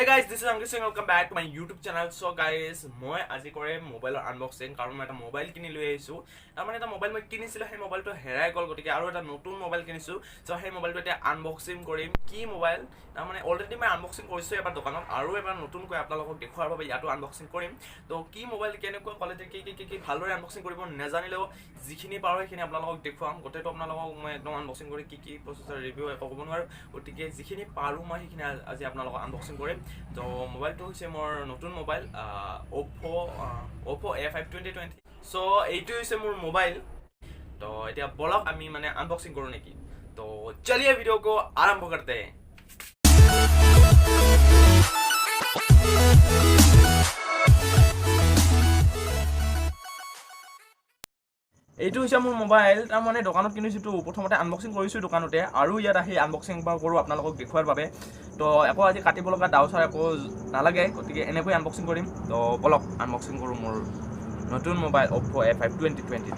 Hey guys, this is Ankit Singh. Welcome back to my YouTube channel. So guys, মই আজি কৰে মোবাইলৰ unboxing কাৰণ মই এটা মোবাইল কিনি লৈ আহিছো। তাৰমানে এটা মোবাইল মই কিনিছিলো, সেই মোবাইলটো হেৰাই গ'ল, গতিকে আৰু এটা নতুন মোবাইল কিনিছো। সো সেই মোবাইলটো এতিয়া আনবক্সিং কৰিম। কি মোবাইল? তাৰমানে অলৰেডি মই আনবক্সিং কৰিছো এবাৰ দোকানত, আৰু এবাৰ নতুনকৈ আপোনালোকক দেখুৱাৰ বাবে ইয়াতো আনবক্সিং কৰিম। তো কি মোবাইল, কেনেকুৱা কোৱালিটি, কি ভালদৰে আনবক্সিং কৰিব নেজানিলেও যিখিনি পাৰো সেইখিনি আপোনালোকক দেখুৱাম। গোটেইটো আপোনালোকক মই একদম আনবক্সিং কৰি কি প্ৰচেছৰ ৰিভিউ একো ক'ব নোৱাৰো, গতিকে যিখিনি পাৰো মই সেইখিনি আজি আপোনালোকক আনবক্সিং কৰিম। তো মোবাইলটো হৈছে মোৰ নতুন মোবাইল oppo A5 2020। সো এইটো হৈছে মোৰ মোবাইল। তো এতিয়া বলক আমি মানে আনবক্সিং কৰো নেকি। তো চলিए वीडियो को आरंभ करते हैं। এইটো হৈছে মোৰ মোবাইল। তাৰমানে দোকানত কিনিছোতো, প্ৰথমতে আনবক্সিং কৰিছোঁ দোকানতে, আৰু ইয়াত আহি আনবক্সিং কৰোঁ আপোনালোকক দেখুৱাৰ বাবে। তো একো আজি কাটিব লগা ডাউচাৰ একো নালাগে, গতিকে এনেকৈ আনবক্সিং কৰিম। তো বলক আনবক্সিং কৰোঁ মোৰ নতুন মোবাইল oppo A5 2020।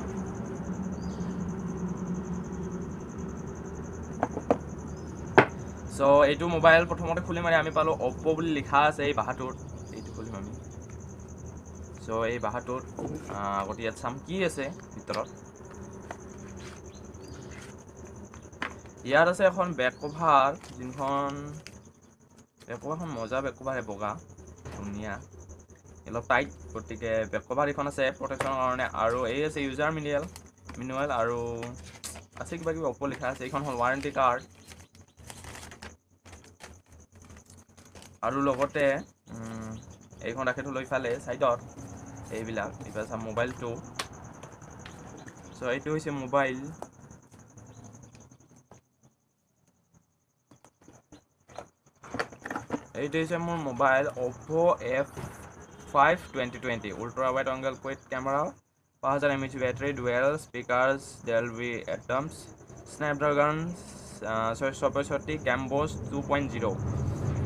সো এইটো মোবাইল প্ৰথমতে খুলি মাৰি আমি পালোঁ oppo বুলি লিখা আছে এই বাহাটোত। এইটো খুলিম আমি। সো এই বাহাটোত আগতে ইয়াত চাম কি আছে ভিতৰত। ইয়াত আছে এখন বেক কভাৰ, যোনখন বেক কভাৰখন মজা বেক কভাৰ, বগা ধুনীয়া, অলপ টাইট, গতিকে বেক কভাৰ এইখন আছে প্ৰটেকশ্যনৰ কাৰণে। আৰু এই আছে ইউজাৰ মেনুৱেল আৰু আছে কিবা কিবি oppo লিখা আছে। এইখন হ'ল ৱাৰেণ্টি কাৰ্ড, আৰু লগতে এইখন ৰাখি থ'লোঁ ইফালে ছাইডত এইবিলাক। এইফালে চাম মোবাইলটো। চ' এইটো হৈছে মোবাইল। এইটো হৈছে মোৰ mobile oppo A5 2020 ultra wide angle quad camera, 5000 mAh battery, dual speakers, Dolby Atmos, Snapdragon 665 Campos 2.0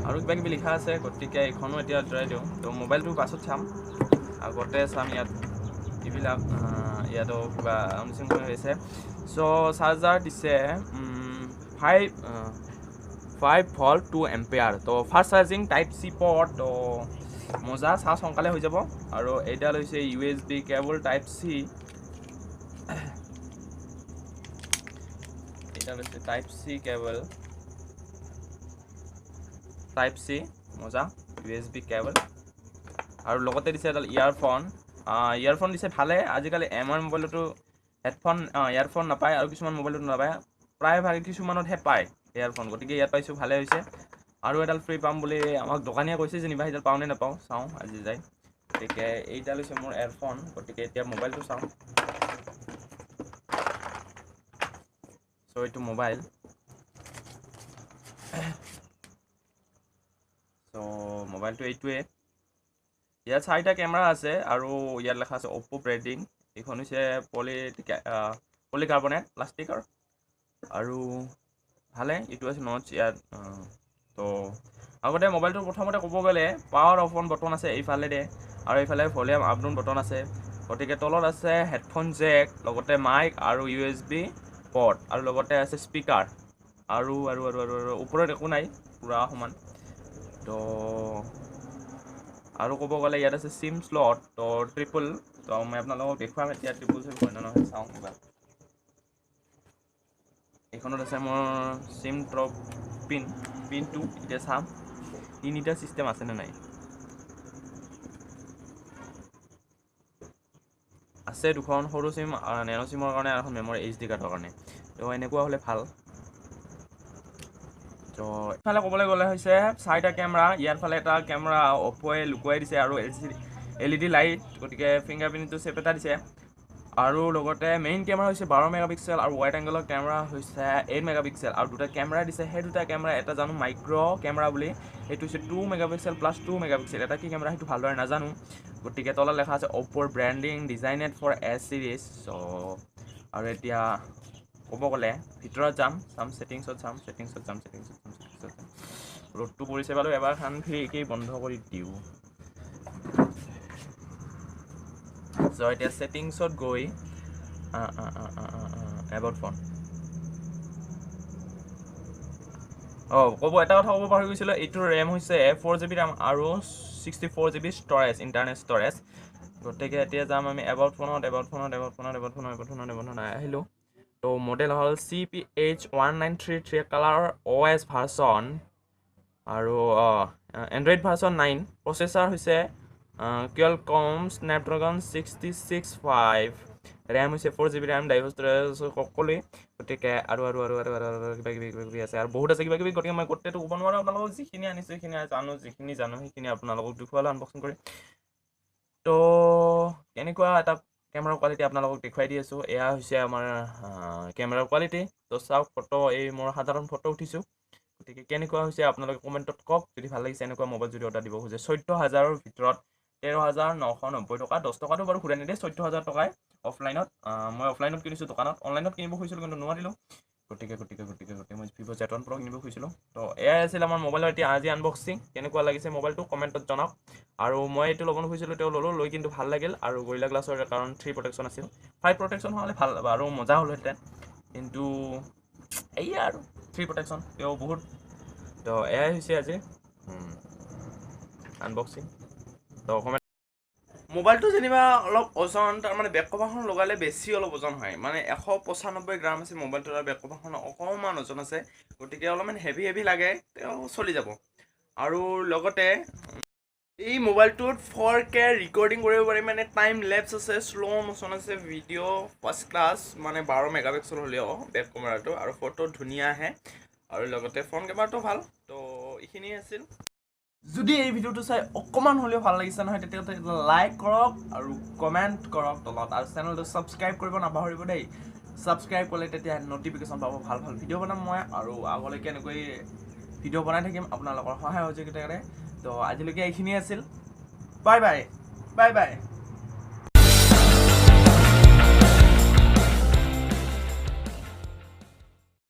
আৰু কিবা কিবি লিখা আছে, গতিকে এইখনো এতিয়া আঁতৰাই দিওঁ। তো মোবাইলটো পাছত চাম, আগতে চাম ইয়াত এইবিলাক। ইয়াতো কিবা আনবক্সিং হৈছে। চ' চাৰ্জাৰ দিছে 5 ভল্ট 2 এম্পিয়াৰ। তো fast charging, type C port, তো মজা, চাৰ্জ সোনকালে হৈ যাব। আৰু এইডাল হৈছে USB কেবল টাইপ চি। এইডাল হৈছে type C cable, type C মজা USB কেবল। আৰু লগতে দিছে এডাল ইয়াৰফোন দিছে ভালে। আজিকালি এমৰ মোবাইলতো হেডফোন ইয়াৰফোন নাপায়, আৰু কিছুমান মোবাইলতো নাপায়, প্ৰায়ভাগে কিছুমানতহে পায় ইয়াৰফোন, গতিকে ইয়াত পাইছোঁ, ভালে হৈছে। আৰু এডাল ফ্ৰী পাম বুলি আমাক দোকানীয়ে কৈছে, যেনিবা সেইডাল পাওঁ নে নাপাওঁ চাওঁ আজি যাই। গতিকে এইডাল হৈছে মোৰ এয়াৰফোন, গতিকে এতিয়া মোবাইলটো চাওঁ। চ' এইটো মোবাইল। চ' মোবাইলটো এইটোৱে। ইয়াত 4টা কেমেৰা আছে, আৰু ইয়াত লেখা আছে oppo ব্ৰেণ্ডিং। এইখন হৈছে পলিকাৰ্বনেট প্লাষ্টিকৰ, আৰু ভালে। এইটো আছে নটছ ইয়াত। তো আগতে মোবাইলটো প্ৰথমতে ক'ব গ'লে পাৱাৰ অফ অন বটন আছে এইফালেৰে, আৰু এইফালে ভলিউম আপ ডাউন বটন আছে। গতিকে তলত আছে হেডফোন জেক, লগতে মাইক আৰু USB পৰ্ট, আৰু লগতে আছে স্পীকাৰ, আৰু ওপৰত একো নাই, পূৰা সমান। তো আৰু ক'ব গ'লে ইয়াত আছে চিম স্লট, তো ট্ৰিপল। তো মই আপোনালোকক দেখুৱাম এতিয়া ট্ৰিপল চিম হয় নে নহয় চাওঁ কিবা। এইখনত আছে মোৰ চিম ড্ৰপ পিনটো, এতিয়া চাম 3টা ছিষ্টেম আছেনে নাই। আছে দুখন, সৰু চিম নেনো চিমৰ কাৰণে, আৰু এখন মেমৰি HD কাৰ্ডৰ কাৰণে। তো এনেকুৱা হ'লে ভাল। তো ইফালে ক'বলৈ গ'লে হৈছে 4টা কেমেৰা। ইয়াৰ ফালে এটা কেমেৰা অপ্প'য়ে লুকুৱাই দিছে, আৰু LED লাইট, গতিকে ফিংগাৰপ্ৰিণ্টটো চেপ এটা দিছে। আৰু লগতে মেইন কেমেৰা হৈছে 12 মেগাপিক্সেল, আৰু ৱাইড এংগেলৰ কেমেৰা হৈছে 8 মেগাপিক্সেল, আৰু দুটা কেমেৰা দিছে। সেই দুটা কেমেৰা, এটা জানো মাইক্ৰ' কেমেৰা বুলি, সেইটো হৈছে 2 মেগাপিক্সেল প্লাছ 2 মেগাপিক্সেল। এটা কি কেমেৰা সেইটো ভালদৰে নাজানো, গতিকে তলত লেখা আছে অপ্প'ৰ ব্ৰেণ্ডিং ডিজাইনেড ফৰ S চিৰিজ। চ' আৰু এতিয়া ক'ব গ'লে ভিতৰত চাম ছেটিংছত যাম। ৰ'দটো পৰিছে বাৰু, এবাৰ খিৰিকী বন্ধ কৰি দিওঁ। চ' এতিয়া ছেটিংছত গৈ এবাউট ফোন, এটা কথা ক'ব পাহৰি গৈছিলোঁ, এইটোৰ ৰেম হৈছে 4GB ৰেম আৰু 64GB ষ্ট'ৰেজ, ইণ্টাৰনেট ষ্ট'ৰেজ। গতিকে এতিয়া যাম আমি এবাউট ফোনত আহিলোঁ। ত' মডেল হ'ল CPH1933 কালাৰ OS ভাৰ্চন আৰু এণ্ড্ৰইড ভাৰ্চন 9। প্ৰচেছৰ হৈছে কোৱালকম স্নেপড্ৰেগন 665, ৰেম হৈছে 4GB ৰেম, ডাইভাৰ্ছ ষ্ট'ৰেজ সকলোৱে। গতিকে আৰু কিবা আছে আৰু বহুত আছে কিবা কিবি। গতিকে মই গোটেইটো ক'ব নোৱাৰোঁ, আপোনালোকক যিখিনি আনিছোঁ সেইখিনি জানো সেইখিনি আপোনালোকক দেখুৱালোঁ আনবক্সিং কৰি। তো কেনেকুৱা এটা কেমেৰা কোৱালিটি আপোনালোকক দেখুৱাই দি আছোঁ। এয়া হৈছে আমাৰ কেমেৰাৰ কোৱালিটি। তো চাওক, এই মোৰ সাধাৰণ ফটো উঠিছোঁ। গতিকে কেনেকুৱা হৈছে আপোনালোকে কমেণ্টত কওক। যদি ভাল লাগিছে এনেকুৱা মোবাইল যদি অৰ্ডাৰ দিব খোজে, 14,000ৰ ভিতৰত 13,990 টকা, 10 টকাটো বাৰু ঘূৰাই নিদিয়ে, 14,000 টকাই অফলাইনত। মই অফলাইনত কিনিছোঁ দোকানত, অনলাইনত কিনিব খুজিছিলোঁ কিন্তু নোৱাৰিলোঁ। গতিকে মই ভিভ' Z1 Pro কিনিব খুজিছিলোঁ। তো এয়াই আছিল আমাৰ মোবাইলৰ এতিয়া আজি আনবক্সিং। কেনেকুৱা লাগিছে মোবাইলটো কমেণ্টত জনাওক। আৰু মই এইটো ল'ব খুজিছিলোঁ, ল'লোঁ, লৈ কিন্তু ভাল লাগিল। আৰু গৰিলা গ্লাছৰ কাৰণ 3 প্ৰটেকশ্যন আছিল, 5 প্ৰটেকশ্যন হ'লে ভাল আৰু মজা হ'লহেঁতেন। কিন্তু এইয়া আৰু 3 প্ৰটেকশ্যন তেওঁ বহুত। তো এয়াই হৈছে আজি আনবক্সিং। তো মোবাইলটো যেনিবা অলপ ওজন, তাৰমানে বেক কভাৰখন লগালে বেছি অলপ ওজন হয়, মানে 195 গ্ৰাম আছে মোবাইলটোৰ, আৰু বেক কভাৰখন অকণমান ওজন আছে। গতিকে অলপমান হেভি লাগে, তেওঁ চলি যাব। আৰু লগতে এই মোবাইলটোত 4K ৰেকৰ্ডিং কৰিব পাৰি, মানে টাইম লেপছ আছে, শ্ল' মোশ্যন আছে, ভিডিঅ' ফাৰ্ষ্ট ক্লাছ, মানে 12 মেগাপিক্সেল হ'লেও বেক কেমেৰাটো, আৰু ফটো ধুনীয়া আহে। আৰু লগতে ফ্ৰণ্ট কেমেৰাটো ভাল। তো এইখিনিয়ে আছিল। যদি এই ভিডিঅ'টো চাই অকণমান হ'লেও ভাল লাগিছে নহয়, তেতিয়াহ'লে লাইক কৰক আৰু কমেণ্ট কৰক তলত, আৰু চেনেলটো ছাবস্ক্ৰাইব কৰিব নাপাহৰিব দেই। ছাবস্ক্ৰাইব কৰিলে তেতিয়া ন'টিফিকেশ্যন পাব, ভাল ভিডিঅ' বনাম মই, আৰু আগলৈকে এনেকৈ ভিডিঅ' বনাই থাকিম আপোনালোকৰ সহায় সহযোগিতাৰে। তো আজিলৈকে এইখিনিয়ে আছিল। Bye bye.